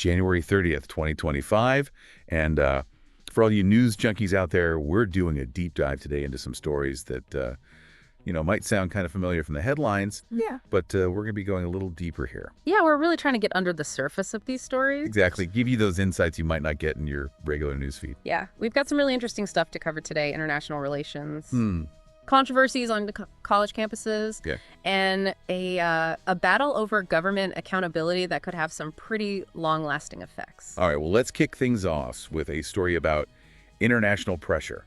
January 30th, 2025. And for all you news junkies out there, we're doing a deep dive today into some stories that, might sound kind of familiar from the headlines. Yeah. But we're going to be going a little deeper here. Yeah, we're really trying to get under the surface of these stories. Exactly. Give you those insights you might not get in your regular news feed. Yeah, we've got some really interesting stuff to cover today. International relations, controversies on the college campuses, and a battle over government accountability that could have some pretty long-lasting effects. All right, well, let's kick things off with a story about international pressure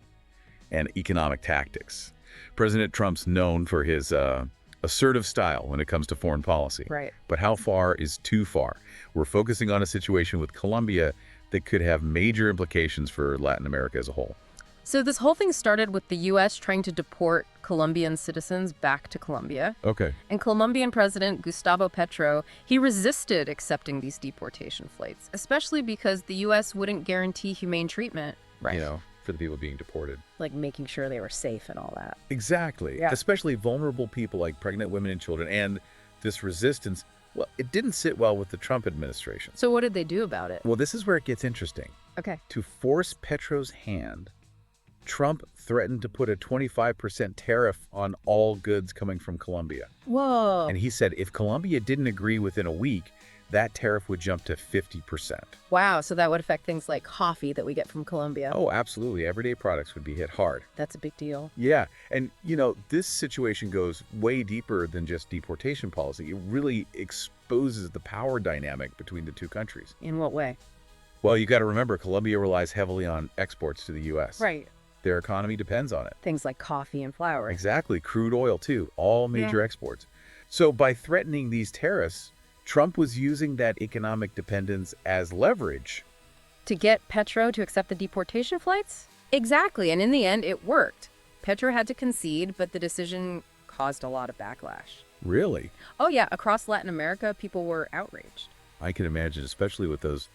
and economic tactics. President Trump's known for his assertive style when it comes to foreign policy. Right. But how far is too far? We're focusing on a situation with Colombia that could have major implications for Latin America as a whole. So this whole thing started with the U.S. trying to deport Colombian citizens back to Colombia. Okay. And Colombian President Gustavo Petro, he resisted accepting these deportation flights, especially because the U.S. wouldn't guarantee humane treatment. Right. For the people being deported. Like making sure they were safe and all that. Exactly. Yeah. Especially vulnerable people like pregnant women and children. And this resistance, well, it didn't sit well with the Trump administration. So what did they do about it? Well, this is where it gets interesting. Okay. To force Petro's hand, Trump threatened to put a 25% tariff on all goods coming from Colombia. Whoa. And he said if Colombia didn't agree within a week, that tariff would jump to 50%. Wow, so that would affect things like coffee that we get from Colombia. Oh, absolutely. Everyday products would be hit hard. That's a big deal. Yeah. And, this situation goes way deeper than just deportation policy. It really exposes the power dynamic between the two countries. In what way? Well, you got to remember, Colombia relies heavily on exports to the U.S. Right. Their economy depends on it. Things like coffee and flour. Exactly. Crude oil, too. All major exports. So by threatening these tariffs, Trump was using that economic dependence as leverage. To get Petro to accept the deportation flights? Exactly, and in the end, it worked. Petro had to concede, but the decision caused a lot of backlash. Really? Oh yeah, across Latin America, people were outraged. I can imagine, especially with those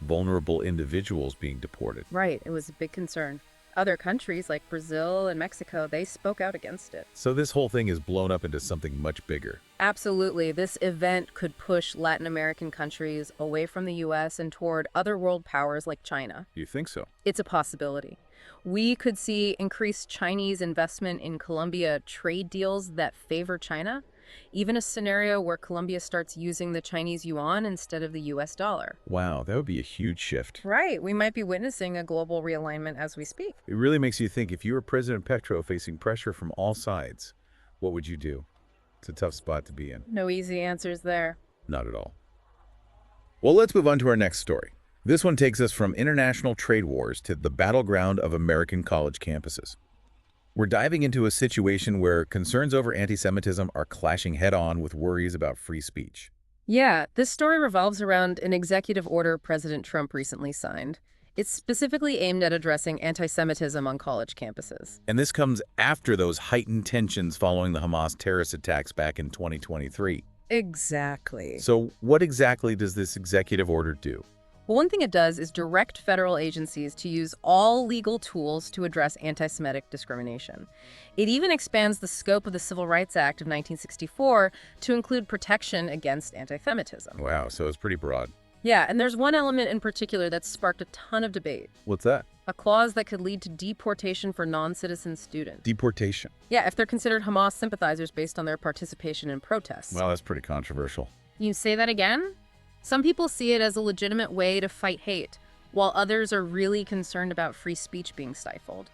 vulnerable individuals being deported. Right, it was a big concern. Other countries like Brazil and Mexico, they spoke out against it. So this whole thing is blown up into something much bigger. Absolutely. This event could push Latin American countries away from the U.S. and toward other world powers like China. You think so? It's a possibility. We could see increased Chinese investment in Colombia trade deals that favor China, even a scenario where Colombia starts using the Chinese yuan instead of the U.S. dollar. Wow, that would be a huge shift. Right. We might be witnessing a global realignment as we speak. It really makes you think, if you were President Petro facing pressure from all sides, what would you do? It's a tough spot to be in. No easy answers there. Not at all. Well, let's move on to our next story. This one takes us from international trade wars to the battleground of American college campuses. We're diving into a situation where concerns over anti-Semitism are clashing head-on with worries about free speech. Yeah, this story revolves around an executive order President Trump recently signed. It's specifically aimed at addressing anti-Semitism on college campuses. And this comes after those heightened tensions following the Hamas terrorist attacks back in 2023. Exactly. So what exactly does this executive order do? Well, one thing it does is direct federal agencies to use all legal tools to address anti-Semitic discrimination. It even expands the scope of the Civil Rights Act of 1964 to include protection against anti-Semitism. Wow, so it's pretty broad. Yeah, and there's one element in particular that's sparked a ton of debate. What's that? A clause that could lead to deportation for non-citizen students. Deportation. Yeah, if they're considered Hamas sympathizers based on their participation in protests. Well, that's pretty controversial. You say that again? Some people see it as a legitimate way to fight hate, while others are really concerned about free speech being stifled.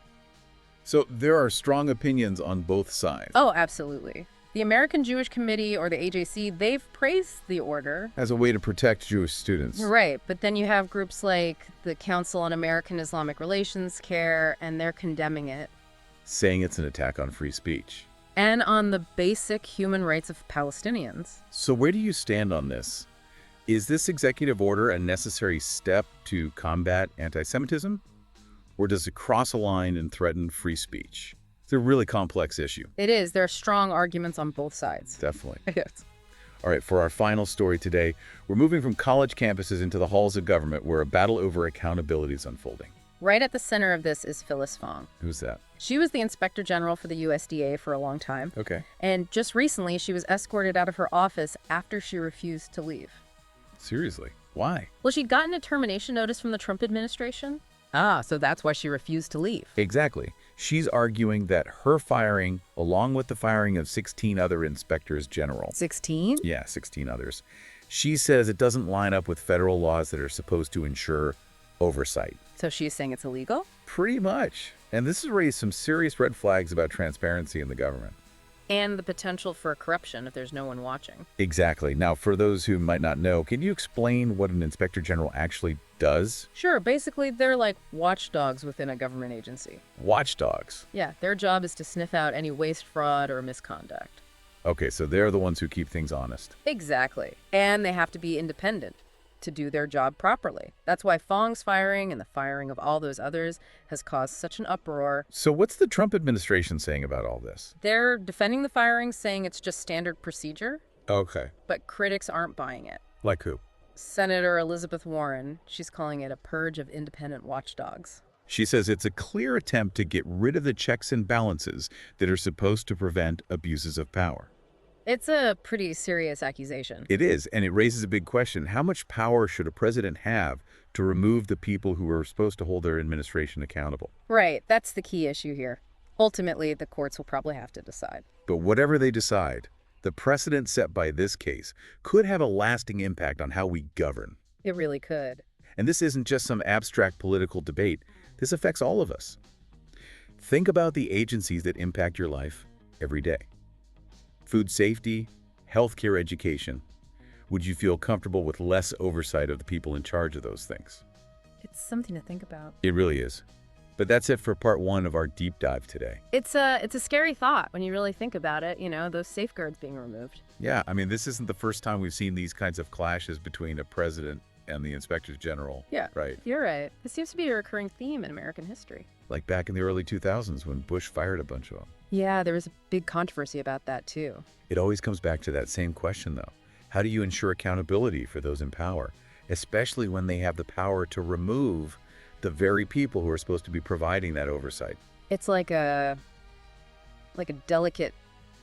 So there are strong opinions on both sides. Oh, absolutely. The American Jewish Committee, or the AJC, they've praised the order. As a way to protect Jewish students. Right, but then you have groups like the Council on American Islamic Relations CARE, and they're condemning it. Saying it's an attack on free speech. And on the basic human rights of Palestinians. So where do you stand on this? Is this executive order a necessary step to combat anti-Semitism? Or does it cross a line and threaten free speech? It's a really complex issue. It is. There are strong arguments on both sides. Definitely. Yes. All right, for our final story today, we're moving from college campuses into the halls of government where a battle over accountability is unfolding. Right at the center of this is Phyllis Fong. Who's that? She was the Inspector General for the USDA for a long time. Okay. And just recently, she was escorted out of her office after she refused to leave. Seriously? Why? Well, she'd gotten a termination notice from the Trump administration. Ah, so that's why she refused to leave. Exactly. She's arguing that her firing, along with the firing of 16 other inspectors general, 16? yeah, 16 others, she says it doesn't line up with federal laws that are supposed to ensure oversight. So she's saying it's illegal? Pretty much. And this has raised some serious red flags about transparency in the government. And the potential for corruption if there's no one watching. Exactly. Now, for those who might not know, can you explain what an inspector general actually does? Sure, basically they're like watchdogs within a government agency. Watchdogs. Yeah, their job is to sniff out any waste, fraud, or misconduct. Okay, so they're the ones who keep things honest. Exactly. And they have to be independent to do their job properly. That's why Fong's firing and the firing of all those others has caused such an uproar. So what's the Trump administration saying about all this? They're defending the firing, saying it's just standard procedure, Okay. but critics aren't buying it. Like who? Senator Elizabeth Warren, she's calling it a purge of independent watchdogs. She says it's a clear attempt to get rid of the checks and balances that are supposed to prevent abuses of power. It's a pretty serious accusation. It is, and it raises a big question. How much power should a president have to remove the people who are supposed to hold their administration accountable? Right, that's the key issue here. Ultimately, the courts will probably have to decide. But whatever they decide, the precedent set by this case could have a lasting impact on how we govern. It really could. And this isn't just some abstract political debate. This affects all of us. Think about the agencies that impact your life every day. Food safety, healthcare, education. Would you feel comfortable with less oversight of the people in charge of those things? It's something to think about. It really is. But that's it for part one of our deep dive today. It's a scary thought when you really think about it, you know, those safeguards being removed. Yeah, I mean, this isn't the first time we've seen these kinds of clashes between a president and the inspectors general. Yeah, right. You're right. This seems to be a recurring theme in American history. Like back in the early 2000s when Bush fired a bunch of them. Yeah, there was a big controversy about that, too. It always comes back to that same question, though. How do you ensure accountability for those in power, especially when they have the power to remove the very people who are supposed to be providing that oversight? It's like a delicate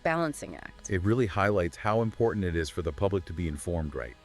balancing act. It really highlights how important it is for the public to be informed right.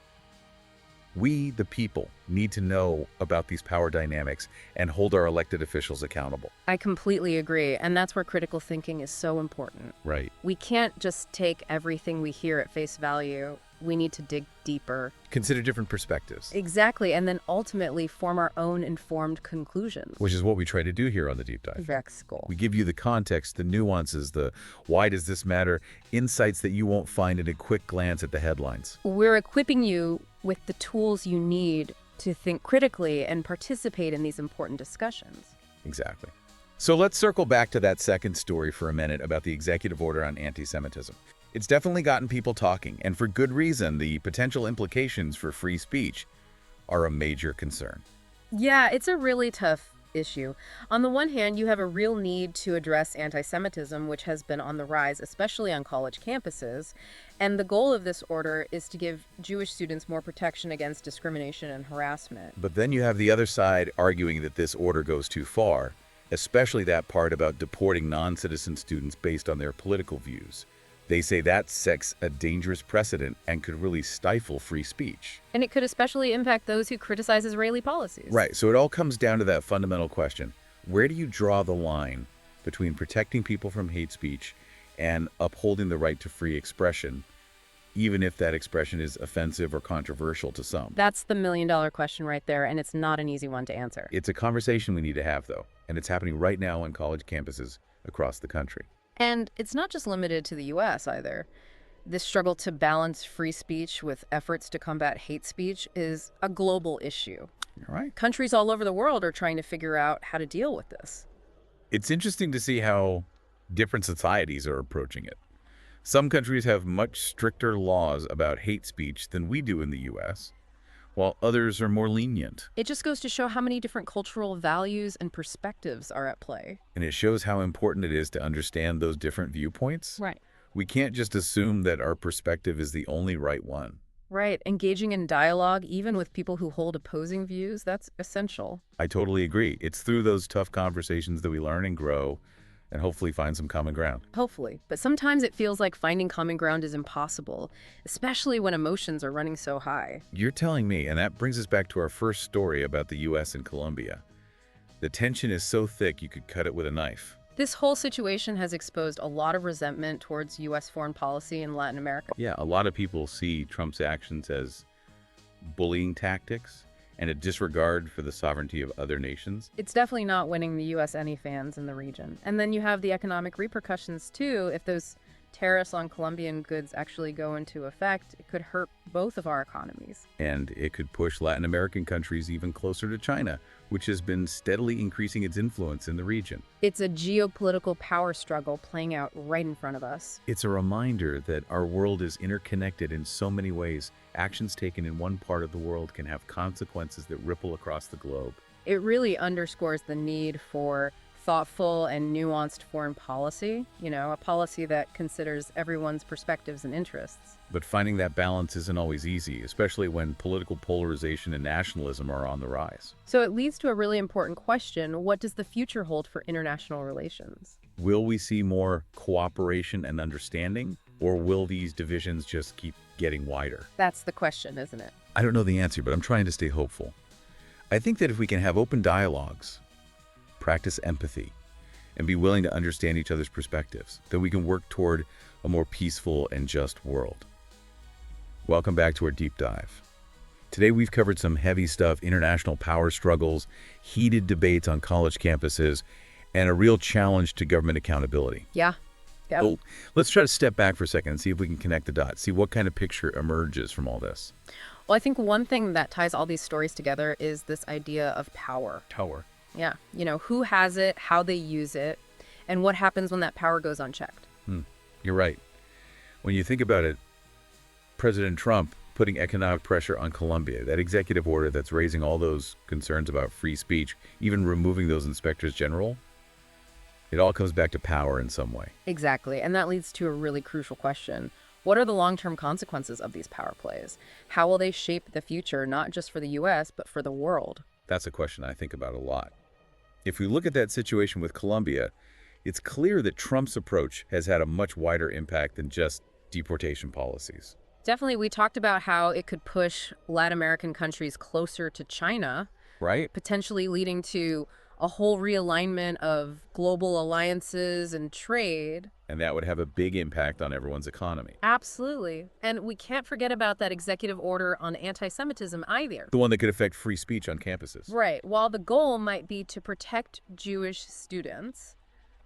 We, the people, need to know about these power dynamics and hold our elected officials accountable. I completely agree, and that's where critical thinking is so important. Right. We can't just take everything we hear at face value. We need to dig deeper. Consider different perspectives. Exactly, and then ultimately form our own informed conclusions. Which is what we try to do here on the Deep Dive. Exactly. We give you the context, the nuances, the why does this matter, insights that you won't find in a quick glance at the headlines. We're equipping you with the tools you need to think critically and participate in these important discussions. Exactly. So let's circle back to that second story for a minute about the executive order on anti-Semitism. It's definitely gotten people talking, and for good reason. The potential implications for free speech are a major concern. Yeah, it's a really tough issue. On the one hand, you have a real need to address anti-Semitism, which has been on the rise, especially on college campuses. And the goal of this order is to give Jewish students more protection against discrimination and harassment. But then you have the other side arguing that this order goes too far, especially that part about deporting non-citizen students based on their political views. They say that sets a dangerous precedent and could really stifle free speech. And it could especially impact those who criticize Israeli policies. Right, so it all comes down to that fundamental question. Where do you draw the line between protecting people from hate speech and upholding the right to free expression, even if that expression is offensive or controversial to some? That's the million-dollar question right there, and it's not an easy one to answer. It's a conversation we need to have, though, and it's happening right now on college campuses across the country. And it's not just limited to the U.S. either. This struggle to balance free speech with efforts to combat hate speech is a global issue. All right. Countries all over the world are trying to figure out how to deal with this. It's interesting to see how different societies are approaching it. Some countries have much stricter laws about hate speech than we do in the U.S., while others are more lenient. It just goes to show how many different cultural values and perspectives are at play. And it shows how important it is to understand those different viewpoints. Right. We can't just assume that our perspective is the only right one. Right. Engaging in dialogue, even with people who hold opposing views, that's essential. I totally agree. It's through those tough conversations that we learn and grow, and hopefully find some common ground. Hopefully. But sometimes it feels like finding common ground is impossible, especially when emotions are running so high. You're telling me, and that brings us back to our first story about the U.S. and Colombia. The tension is so thick you could cut it with a knife. This whole situation has exposed a lot of resentment towards U.S. foreign policy in Latin America. Yeah, a lot of people see Trump's actions as bullying tactics and a disregard for the sovereignty of other nations. It's definitely not winning the U.S. any fans in the region. And then you have the economic repercussions, too. If those tariffs on Colombian goods actually go into effect, it could hurt both of our economies. And it could push Latin American countries even closer to China, which has been steadily increasing its influence in the region. It's a geopolitical power struggle playing out right in front of us. It's a reminder that our world is interconnected in so many ways. Actions taken in one part of the world can have consequences that ripple across the globe. It really underscores the need for thoughtful and nuanced foreign policy, a policy that considers everyone's perspectives and interests. But finding that balance isn't always easy, especially when political polarization and nationalism are on the rise. So it leads to a really important question: what does the future hold for international relations? Will we see more cooperation and understanding, or will these divisions just keep getting wider? That's the question, isn't it? I don't know the answer, but I'm trying to stay hopeful. I think that if we can have open dialogues, practice empathy, and be willing to understand each other's perspectives, then we can work toward a more peaceful and just world. Welcome back to our deep dive. Today we've covered some heavy stuff: international power struggles, heated debates on college campuses, and a real challenge to government accountability. Yeah. Yep. So let's try to step back for a second and see if we can connect the dots, see what kind of picture emerges from all this. Well, I think one thing that ties all these stories together is this idea of power. Power. Yeah. Who has it, how they use it, and what happens when that power goes unchecked. You're right. When you think about it, President Trump putting economic pressure on Colombia, that executive order that's raising all those concerns about free speech, even removing those inspectors general, it all comes back to power in some way. Exactly. And that leads to a really crucial question. What are the long-term consequences of these power plays? How will they shape the future, not just for the U.S., but for the world? That's a question I think about a lot. If we look at that situation with Colombia, it's clear that Trump's approach has had a much wider impact than just deportation policies. Definitely, we talked about how it could push Latin American countries closer to China, Right? potentially leading to a whole realignment of global alliances and trade. And that would have a big impact on everyone's economy. Absolutely. And we can't forget about that executive order on anti-Semitism either. The one that could affect free speech on campuses. Right. While the goal might be to protect Jewish students,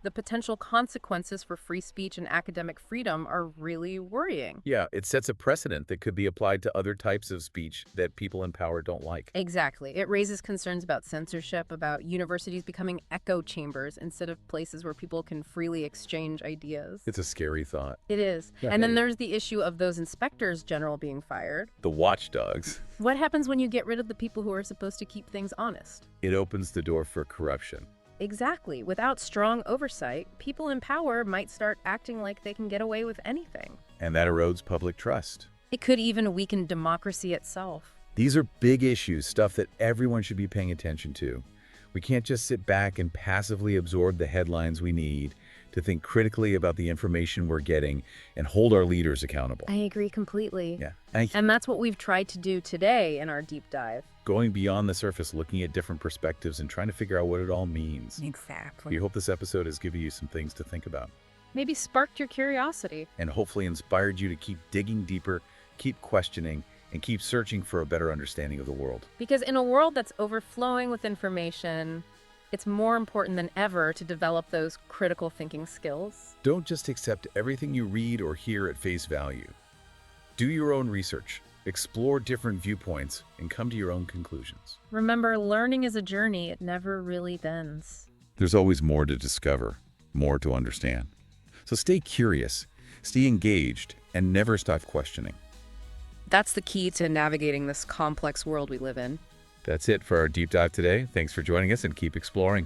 the potential consequences for free speech and academic freedom are really worrying. Yeah, it sets a precedent that could be applied to other types of speech that people in power don't like. Exactly. It raises concerns about censorship, about universities becoming echo chambers instead of places where people can freely exchange ideas. It's a scary thought. It is. Yeah, And it then is. there's the issue of those inspectors general being fired. The watchdogs. What happens when you get rid of the people who are supposed to keep things honest? It opens the door for corruption. Exactly. Without strong oversight, people in power might start acting like they can get away with anything. And that erodes public trust. It could even weaken democracy itself. These are big issues, stuff that everyone should be paying attention to. We can't just sit back and passively absorb the headlines. We need to think critically about the information we're getting and hold our leaders accountable. I agree completely. Yeah. And that's what we've tried to do today in our deep dive. Going beyond the surface, looking at different perspectives and trying to figure out what it all means. Exactly. We hope this episode has given you some things to think about Maybe sparked your curiosity. and hopefully inspired you to keep digging deeper, keep questioning, and keep searching for a better understanding of the world. Because in a world that's overflowing with information, it's more important than ever to develop those critical thinking skills. Don't just accept everything you read or hear at face value. Do your own research, explore different viewpoints, and come to your own conclusions. Remember, learning is a journey. It never really ends. There's always more to discover, more to understand. So stay curious, stay engaged, and never stop questioning. That's the key to navigating this complex world we live in. That's it for our deep dive today. Thanks for joining us and keep exploring.